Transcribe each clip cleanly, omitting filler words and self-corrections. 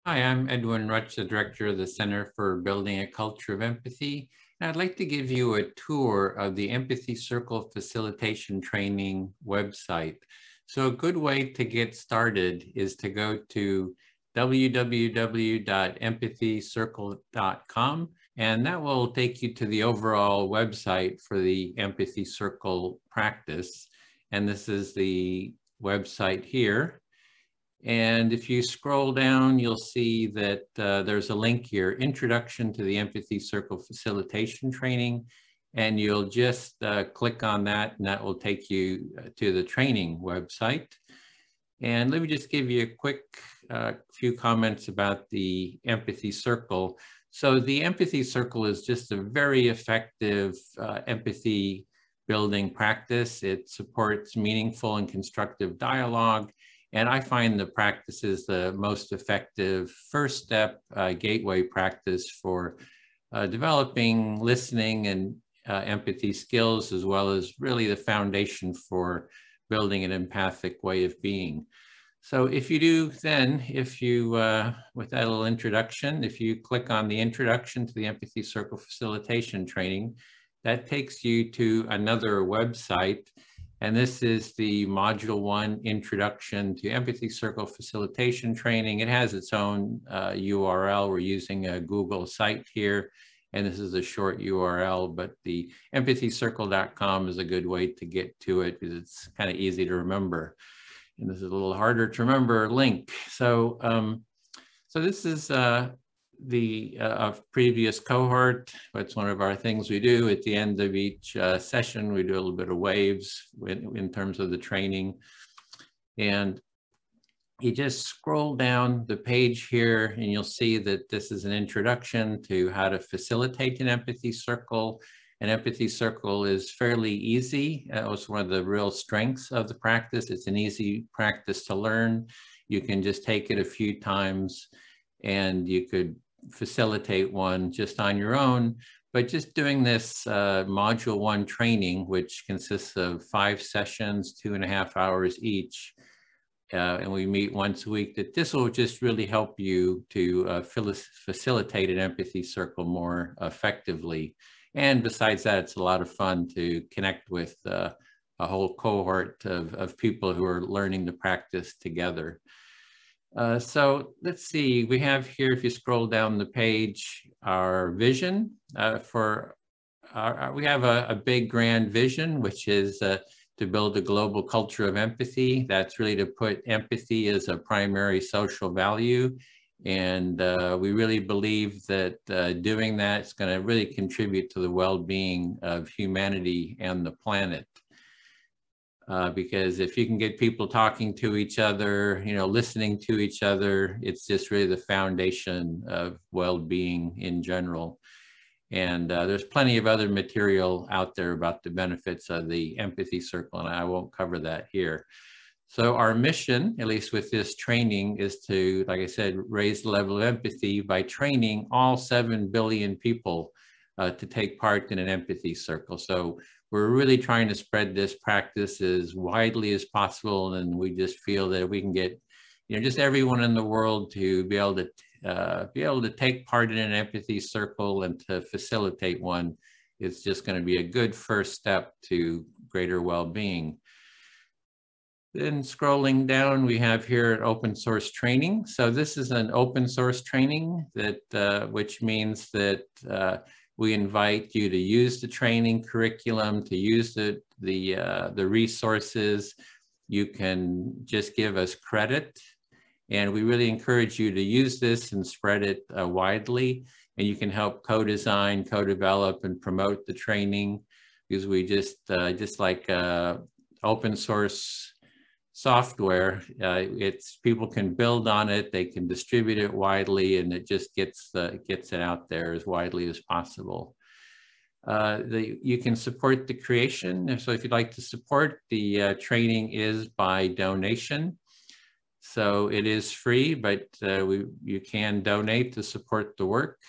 Hi, I'm Edwin Rutch, the Director of the Center for Building a Culture of Empathy. And I'd like to give you a tour of the Empathy Circle Facilitation Training website. So a good way to get started is to go to www.empathycircle.com, and that will take you to the overall website for the Empathy Circle practice. And this is the website here. And if you scroll down, you'll see that there's a link here, Introduction to the Empathy Circle Facilitation Training. And you'll just click on that, and that will take you to the training website. And let me just give you a quick few comments about the Empathy Circle. So the Empathy Circle is just a very effective empathy building practice. It supports meaningful and constructive dialogue. And I find the practice is the most effective first step gateway practice for developing listening and empathy skills, as well as really the foundation for building an empathic way of being. So if you do then, with that little introduction, if you click on the Introduction to the Empathy Circle Facilitation Training, that takes you to another website. And this is the Module 1 Introduction to Empathy Circle Facilitation Training. It has its own URL. We're using a Google site here, and this is a short URL, but the empathycircle.com is a good way to get to it because it's kind of easy to remember. And this is a little harder to remember link. So, so this is the previous cohort. It's one of our things we do at the end of each session. We do a little bit of waves in terms of the training. And you just scroll down the page here and you'll see that this is an introduction to how to facilitate an empathy circle. An empathy circle is fairly easy. It was one of the real strengths of the practice. It's an easy practice to learn. You can just take it a few times and you could facilitate one just on your own. But just doing this Module 1 training, which consists of 5 sessions, 2.5 hours each, and we meet once a week, that this will just really help you to facilitate an empathy circle more effectively. And besides that, it's a lot of fun to connect with a whole cohort of people who are learning the practice together. So let's see, we have here, if you scroll down the page, our vision we have a big grand vision, which is to build a global culture of empathy. That's really to put empathy as a primary social value. And we really believe that doing that is going to really contribute to the well-being of humanity and the planet. Because if you can get people talking to each other, listening to each other, it's just really the foundation of well-being in general. And there's plenty of other material out there about the benefits of the empathy circle, and I won't cover that here. So our mission, at least with this training, is to, like I said, raise the level of empathy by training all 7 billion people to take part in an empathy circle. So we're really trying to spread this practice as widely as possible, and we just feel that we can get, just everyone in the world to be able to take part in an empathy circle and to facilitate one. It's just going to be a good first step to greater well-being. Then scrolling down, we have here open source training. So this is an open source training that which means that we invite you to use the training curriculum, to use the resources. You can just give us credit, and we really encourage you to use this and spread it widely. And you can help co-design, co-develop, and promote the training, because we just like open source software, people can build on it, they can distribute it widely, and it just gets it out there as widely as possible. You can support the creation. So if you'd like to support, the training is by donation. So it is free, but you can donate to support the work.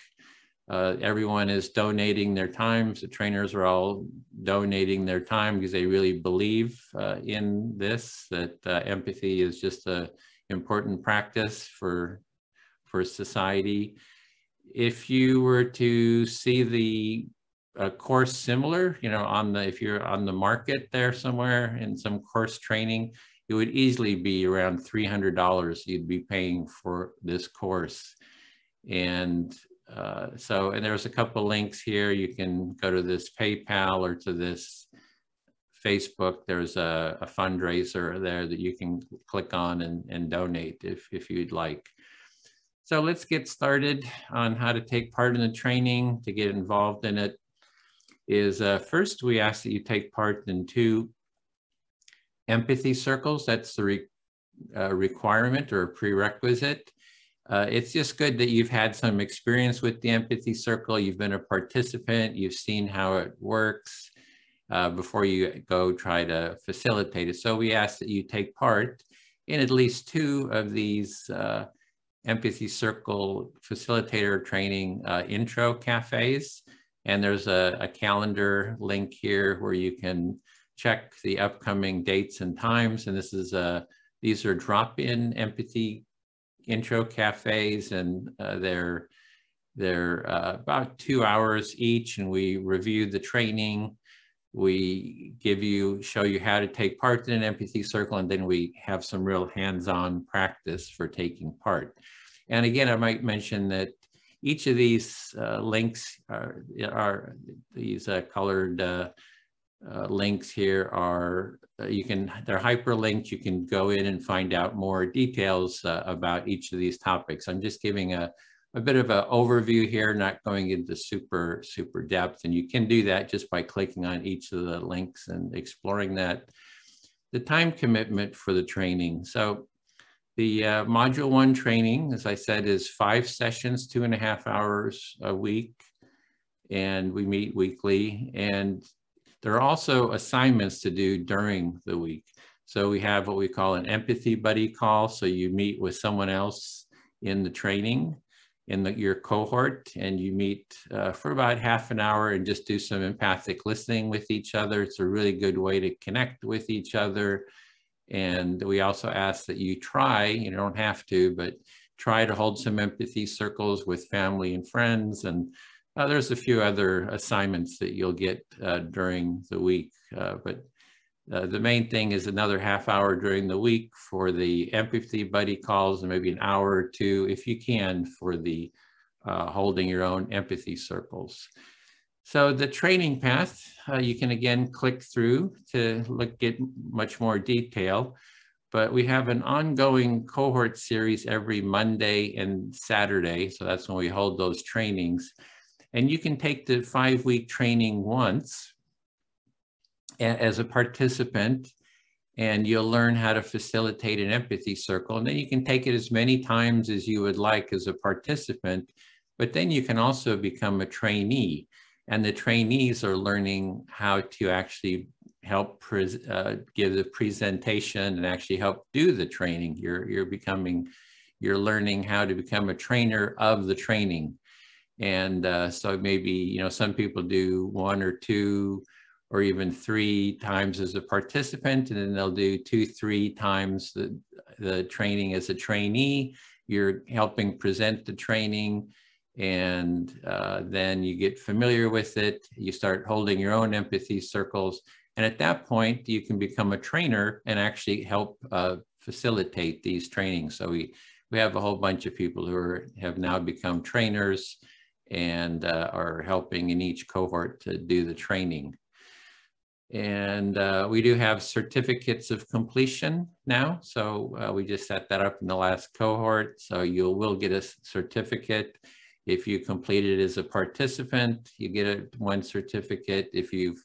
Everyone is donating their time. The trainers are all donating their time because they really believe in this, that empathy is just an important practice for for society. If you were to see the course similar, you know, if you're on the market there somewhere in some course training, it would easily be around $300 you'd be paying for this course. And and there's a couple links here. You can go to this PayPal or to this Facebook. There's a fundraiser there that you can click on and donate if you'd like. So let's get started on how to take part in the training. To get involved in it is first we ask that you take part in 2 empathy circles. That's the requirement or prerequisite. It's just good that you've had some experience with the empathy circle. You've been a participant. You've seen how it works before you go try to facilitate it. So we ask that you take part in at least 2 of these empathy circle facilitator training intro cafes. And there's a calendar link here where you can check the upcoming dates and times. And these are drop-in empathy intro cafes, and they're about 2 hours each, and we review the training. We show you how to take part in an empathy circle, and then we have some real hands-on practice for taking part. And again, I might mention that each of these links are these colored links here are, they're hyperlinked. You can go in and find out more details about each of these topics. I'm just giving a bit of an overview here, not going into super depth. And you can do that just by clicking on each of the links and exploring that. The time commitment for the training. So the module 1 training, as I said, is 5 sessions, 2.5 hours a week. And we meet weekly. And there are also assignments to do during the week. So we have what we call an empathy buddy call. So you meet with someone else in the training, in your cohort, and you meet for about half an hour and just do some empathic listening with each other. It's a really good way to connect with each other. And we also ask that you try, you don't have to, but try to hold some empathy circles with family and friends. And there's a few other assignments that you'll get during the week, but the main thing is another half hour during the week for the empathy buddy calls, and maybe an hour or 2, if you can, for the holding your own empathy circles. So the training path, you can again click through to get much more detail, but we have an ongoing cohort series every Monday and Saturday. So that's when we hold those trainings. And you can take the 5-week training once as a participant, and you'll learn how to facilitate an empathy circle. And then you can take it as many times as you would like as a participant, but then you can also become a trainee. And the trainees are learning how to actually help give the presentation and actually help do the training. You're learning how to become a trainer of the training. And so maybe, some people do 1 or 2 or even 3 times as a participant, and then they'll do 2-3 times the training as a trainee. You're helping present the training, and then you get familiar with it. You start holding your own empathy circles. And at that point, you can become a trainer and actually help facilitate these trainings. So we have a whole bunch of people who have now become trainers and are helping in each cohort to do the training. And we do have certificates of completion now. So we just set that up in the last cohort. So you will get a certificate. If you complete it as a participant, you get one certificate. If you've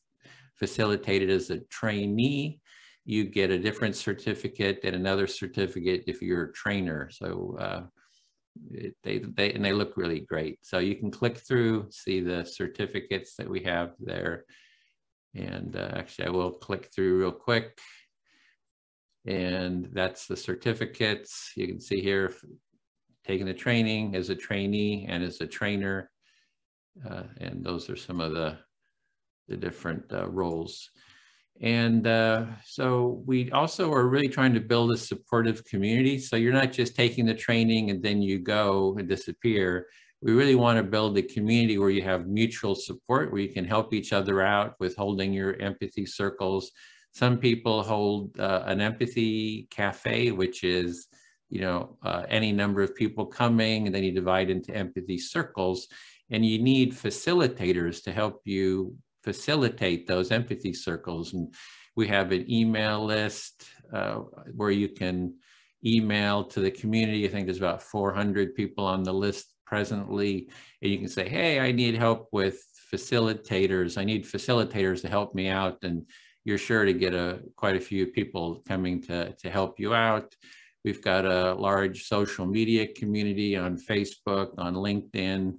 facilitated as a trainee, you get a different certificate and another certificate if you're a trainer. So they look really great. So you can click through, see the certificates that we have there. And actually, I will click through real quick. And that's the certificates. You can see here, taking the training as a trainee and as a trainer. And those are some of the different roles. And so we also are really trying to build a supportive community. So you're not just taking the training and then you go and disappear. We really want to build a community where you have mutual support, where you can help each other out with holding your empathy circles. Some people hold an empathy cafe, which is, any number of people coming, and then you divide into empathy circles, and you need facilitators to help you facilitate those empathy circles. And we have an email list where you can email to the community. I think there's about 400 people on the list presently. And you can say, hey, I need help with facilitators. I need facilitators to help me out. And you're sure to get quite a few people coming to help you out. We've got a large social media community on Facebook, on LinkedIn,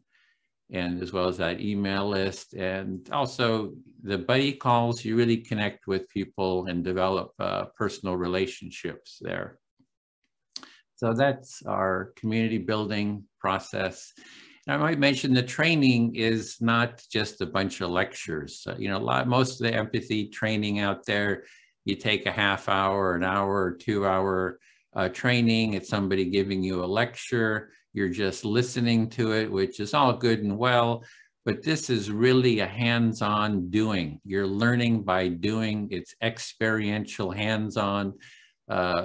and as well as that email list. And also the buddy calls, you really connect with people and develop personal relationships there. So that's our community building process. And I might mention the training is not just a bunch of lectures. Most of the empathy training out there, you take a half hour, an hour, or 2 hour training. It's somebody giving you a lecture. You're just listening to it, which is all good and well, but this is really a hands-on doing. You're learning by doing. It's experiential, hands-on.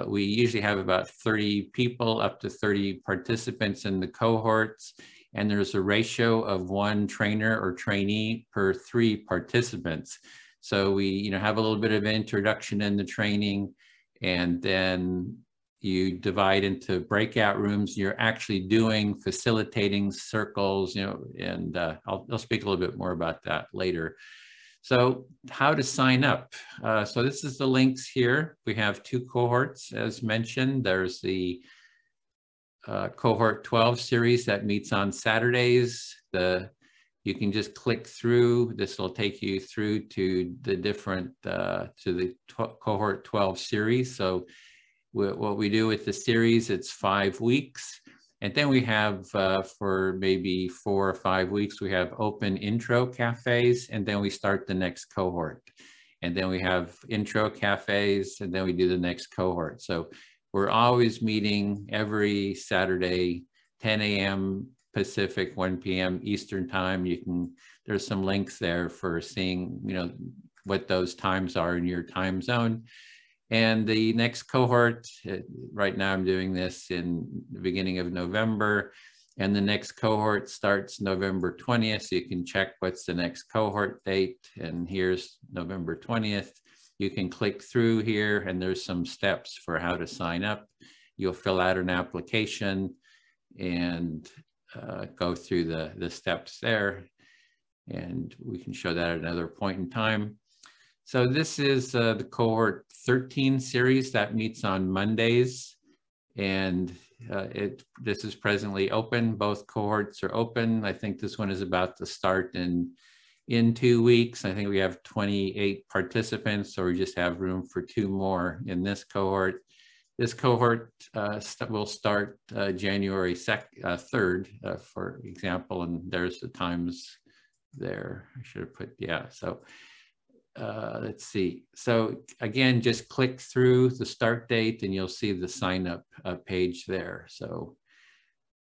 We usually have about 30 people, up to 30 participants in the cohorts, and there's a ratio of 1 trainer or trainee per 3 participants. So we have a little bit of introduction in the training, and then you divide into breakout rooms. You're actually doing facilitating circles, and I'll speak a little bit more about that later. So how to sign up. So this is the links here. We have 2 cohorts, as mentioned. There's the cohort 12 series that meets on Saturdays. You can just click through. This will take you through to the different, to the cohort 12 series. So what we do with the series, it's 5 weeks. And then we have, for maybe 4 or 5 weeks, we have open intro cafes, and then we start the next cohort. And then we have intro cafes, and then we do the next cohort. So we're always meeting every Saturday, 10 a.m. Pacific, 1 p.m. Eastern time. There's some links there for seeing, what those times are in your time zone. And the next cohort, right now I'm doing this in the beginning of November, and the next cohort starts November 20th. So you can check what's the next cohort date, and here's November 20th. You can click through here, and there's some steps for how to sign up. You'll fill out an application and go through the steps there, and we can show that at another point in time. So this is the cohort 13 series that meets on Mondays, and this is presently open. Both cohorts are open. I think this one is about to start in 2 weeks. I think we have 28 participants, so we just have room for 2 more in this cohort. This cohort will start January 3rd, for example, and there's the times there. I should have put, yeah, so. Let's see. So again, just click through the start date and you'll see the sign up page there. So,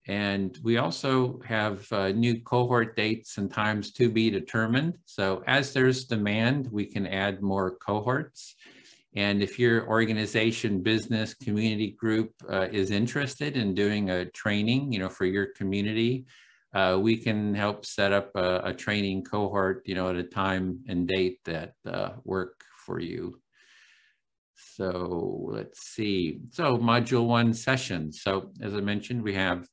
and we also have new cohort dates and times to be determined. So as there's demand, we can add more cohorts. And if your organization, business, community group is interested in doing a training, for your community, we can help set up a training cohort, at a time and date that work for you. So let's see. So module 1 sessions. So as I mentioned, we have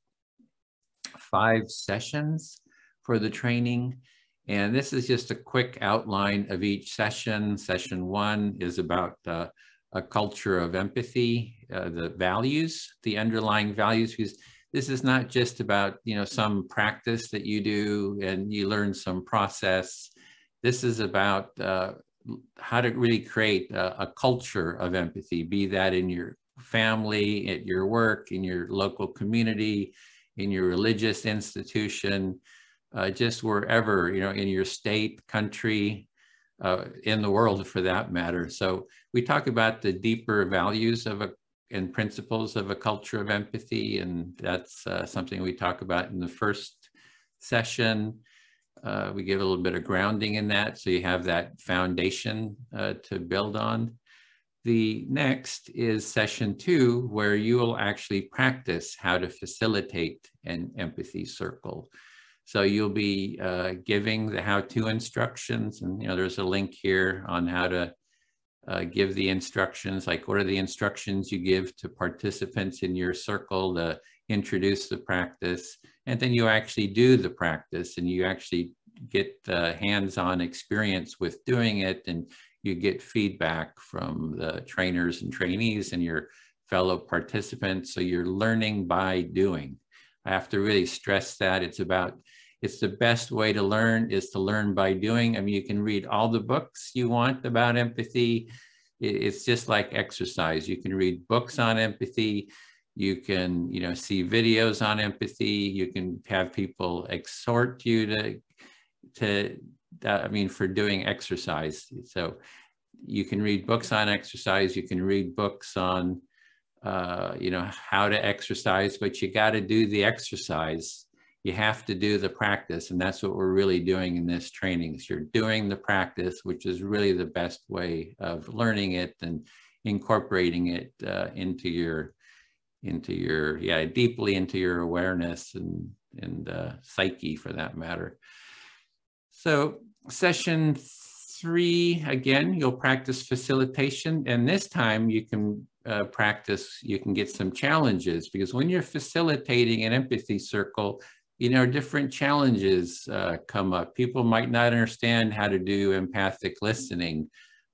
5 sessions for the training. And this is just a quick outline of each session. Session 1 is about a culture of empathy, the values, the underlying values, because this is not just about, some practice that you do and you learn some process. This is about how to really create a culture of empathy, be that in your family, at your work, in your local community, in your religious institution, just wherever, in your state, country, in the world for that matter. So we talk about the deeper values and principles of a culture of empathy, and that's something we talk about in the first session. We give a little bit of grounding in that, so you have that foundation to build on. The next is session 2, where you will actually practice how to facilitate an empathy circle. So you'll be giving the how-to instructions, and there's a link here on how to give the instructions, like what are the instructions you give to participants in your circle to introduce the practice, and then you actually do the practice and you actually get hands-on experience with doing it, and you get feedback from the trainers and trainees and your fellow participants. So you're learning by doing. I have to really stress that it's the best way to learn is to learn by doing. I mean, you can read all the books you want about empathy. It's just like exercise. You can read books on empathy. You can, see videos on empathy. You can have people exhort you for doing exercise. So you can read books on exercise. You can read books on, how to exercise, but you got to do the exercise. You have to do the practice, and that's what we're really doing in this training. So you're doing the practice, which is really the best way of learning it and incorporating it deeply into your awareness and psyche, for that matter. So session 3, again, you'll practice facilitation, and this time you can you can get some challenges, because when you're facilitating an empathy circle, different challenges come up. People might not understand how to do empathic listening.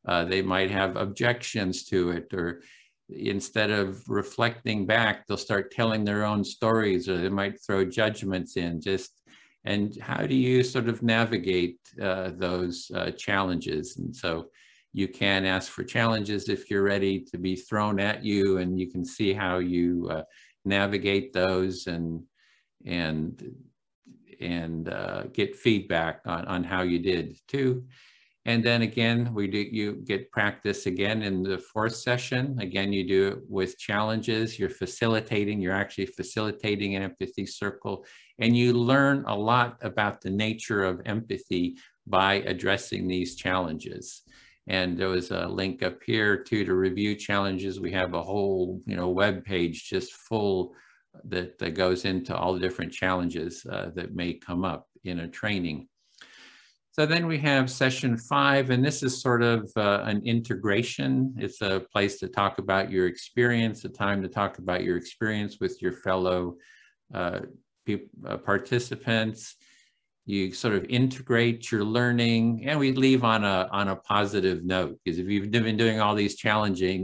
They might have objections to it, or instead of reflecting back, they'll start telling their own stories, or they might throw judgments in. And how do you sort of navigate those challenges? And so you can ask for challenges if you're ready to be thrown at you, and you can see how you navigate those and get feedback on how you did too. And then again, you get practice again in the 4th session. Again, you do it with challenges. You're actually facilitating an empathy circle, and you learn a lot about the nature of empathy by addressing these challenges. And there was a link up here too to review challenges. We have a whole, web page just full that goes into all the different challenges that may come up in a training. So then we have session 5, and this is sort of an integration. It's a place to talk about your experience, a time to talk about your experience with your fellow participants. You sort of integrate your learning, and we leave on a positive note, because if you've been doing all these challenges,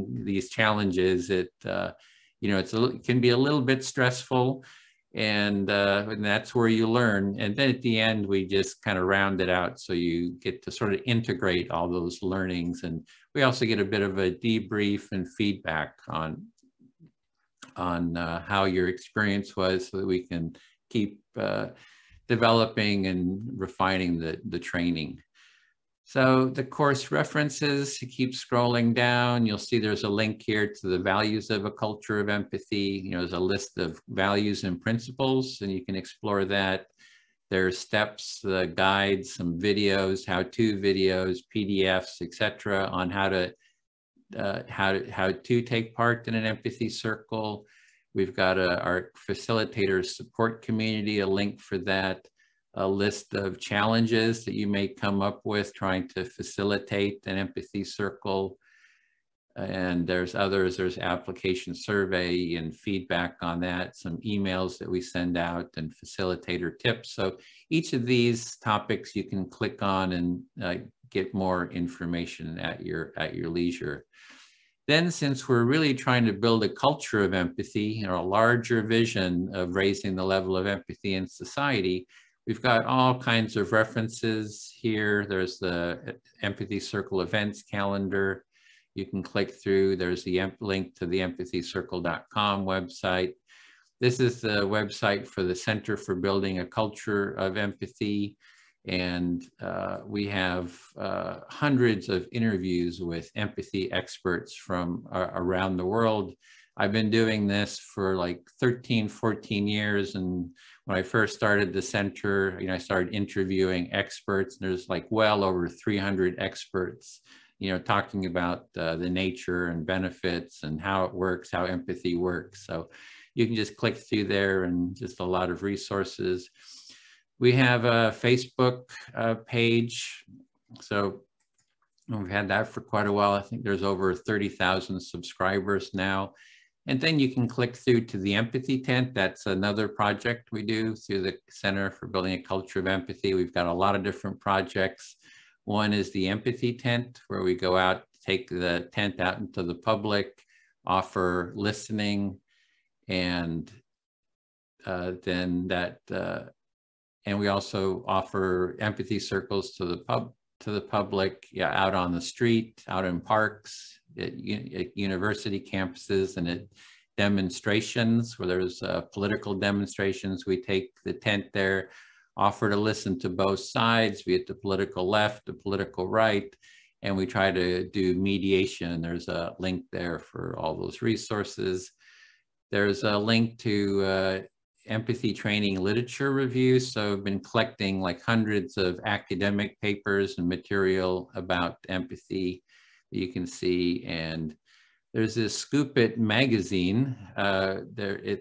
it can be a little bit stressful. And that's where you learn. And then at the end, we just kind of round it out, so you get to sort of integrate all those learnings. And we also get a bit of a debrief and feedback on how your experience was, so that we can keep developing and refining the training. So the course references, you keep scrolling down, you'll see there's a link here to the values of a culture of empathy. There's a list of values and principles, and you can explore that. There's steps, guides, some videos, how-to videos, PDFs, etc., on how to take part in an empathy circle. We've got our facilitator support community, a link for that. A list of challenges that you may come up with trying to facilitate an empathy circle. And there's others, there's application survey and feedback on that, some emails that we send out, and facilitator tips. So each of these topics you can click on and get more information at your leisure. Then, since we're really trying to build a culture of empathy, a larger vision of raising the level of empathy in society, we've got all kinds of references here. There's the Empathy Circle events calendar. You can click through. There's the link to the empathycircle.com website. This is the website for the Center for Building a Culture of Empathy. And we have hundreds of interviews with empathy experts from around the world. I've been doing this for like 13, 14 years. And when I first started the center, I started interviewing experts. There's like well over 300 experts, talking about the nature and benefits and how it works, how empathy works. So you can just click through there and just a lot of resources. We have a Facebook page. So we've had that for quite a while. I think there's over 30,000 subscribers now. And then you can click through to the Empathy Tent. That's another project we do through the Center for Building a Culture of Empathy. We've got a lot of different projects. One is the Empathy Tent, where we go out, take the tent out into the public, offer listening, and and we also offer empathy circles to the public, out on the street, out in parks, at university campuses, and at demonstrations where there's political demonstrations. We take the tent there, offer to listen to both sides, be it the political left, the political right, and we try to do mediation. There's a link there for all those resources. There's a link to empathy training literature reviews. So I've been collecting like hundreds of academic papers and material about empathy that you can see. And there's this Scoop It magazine.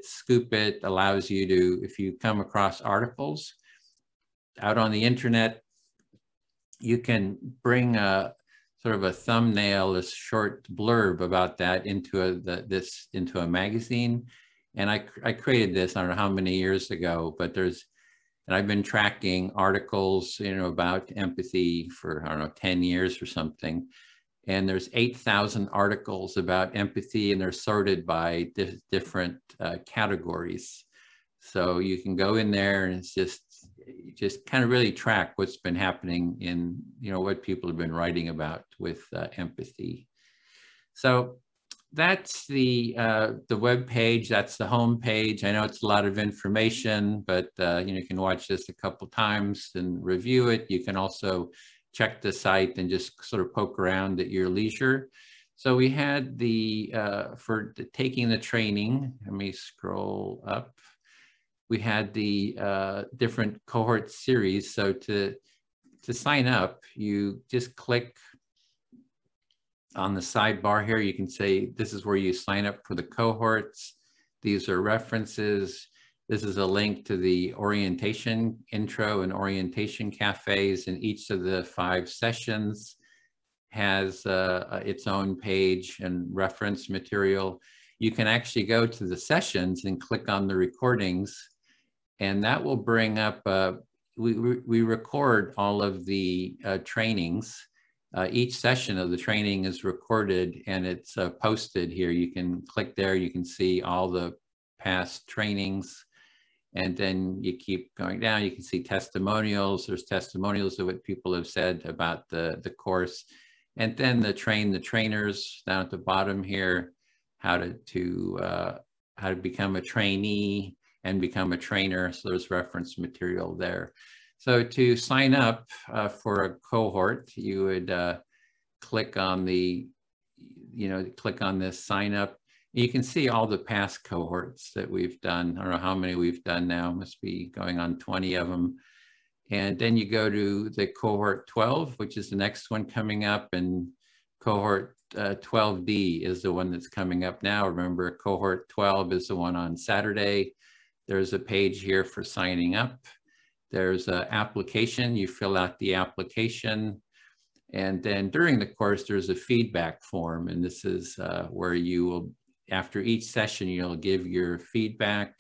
Scoop It allows you to, if you come across articles out on the internet, you can bring a sort of a thumbnail, a short blurb about that into a magazine. And I created this, I don't know how many years ago, but and I've been tracking articles, about empathy for, I don't know, 10 years or something. And there's 8,000 articles about empathy, and they're sorted by different categories. So you can go in there and it's just kind of really track what's been happening in, what people have been writing about with empathy. So that's the web page. That's the home page. I know it's a lot of information, but you can watch this a couple times and review it. You can also check the site and just sort of poke around at your leisure. So we had for taking the training, let me scroll up. We had the different cohort series. So to sign up, you just click on the sidebar here. You can say, this is where you sign up for the cohorts. These are references. This is a link to the orientation intro and orientation cafes, and each of the 5 sessions has its own page and reference material. You can actually go to the sessions and click on the recordings, and that will bring up, we record all of the trainings. Each session of the training is recorded and it's posted here. You can click there, you can see all the past trainings, and then you keep going down, you can see testimonials. There's testimonials of what people have said about the course. And then train the trainers down at the bottom here, how to become a trainee and become a trainer. So there's reference material there. So to sign up for a cohort, you would click on click on this sign up. You can see all the past cohorts that we've done. I don't know how many we've done now, must be going on 20 of them. And then you go to the cohort 12, which is the next one coming up, and cohort 12D is the one that's coming up now. Remember, cohort 12 is the one on Saturday. There's a page here for signing up. There's an application, you fill out the application. And then during the course, there's a feedback form. And this is where you will, after each session, you'll give your feedback.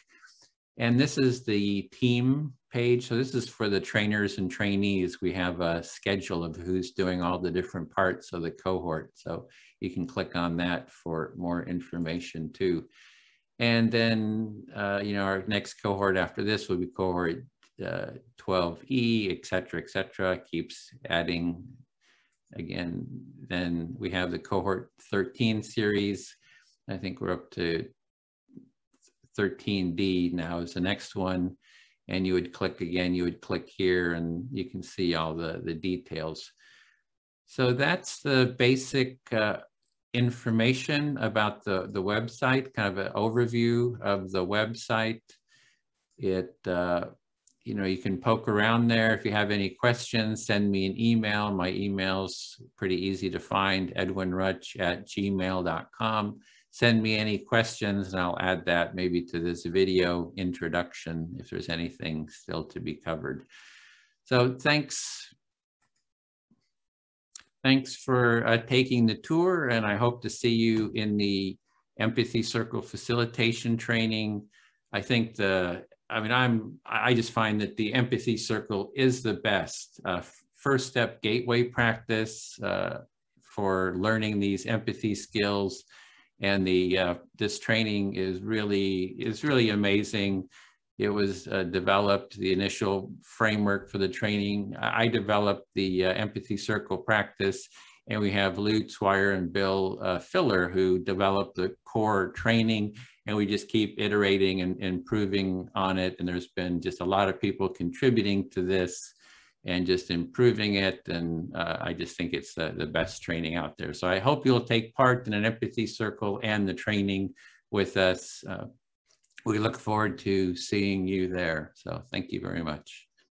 And this is the team page. So this is for the trainers and trainees. We have a schedule of who's doing all the different parts of the cohort. So you can click on that for more information too. And then, our next cohort after this will be cohort 12E, et cetera, keeps adding again. Then we have the cohort 13 series. I think we're up to 13D now is the next one. and you would click again, you would click here, and you can see all the details. So that's the basic information about the website, kind of an overview of the website. It, you know, you can poke around there. If you have any questions, send me an email. My email's pretty easy to find, edwinrutch@gmail.com. Send me any questions and I'll add that maybe to this video introduction if there's anything still to be covered. So thanks for taking the tour, and I hope to see you in the Empathy Circle facilitation training. I think I just find that the Empathy Circle is the best first step gateway practice for learning these empathy skills. And this training is really amazing. It was developed, the initial framework for the training. I developed the Empathy Circle practice, and we have Lou Swire and Bill Filler who developed the core training, and we just keep iterating and improving on it. And there's been just a lot of people contributing to this and just improving it. And I just think it's the best training out there. So I hope you'll take part in an Empathy Circle and the training with us. We look forward to seeing you there. So thank you very much.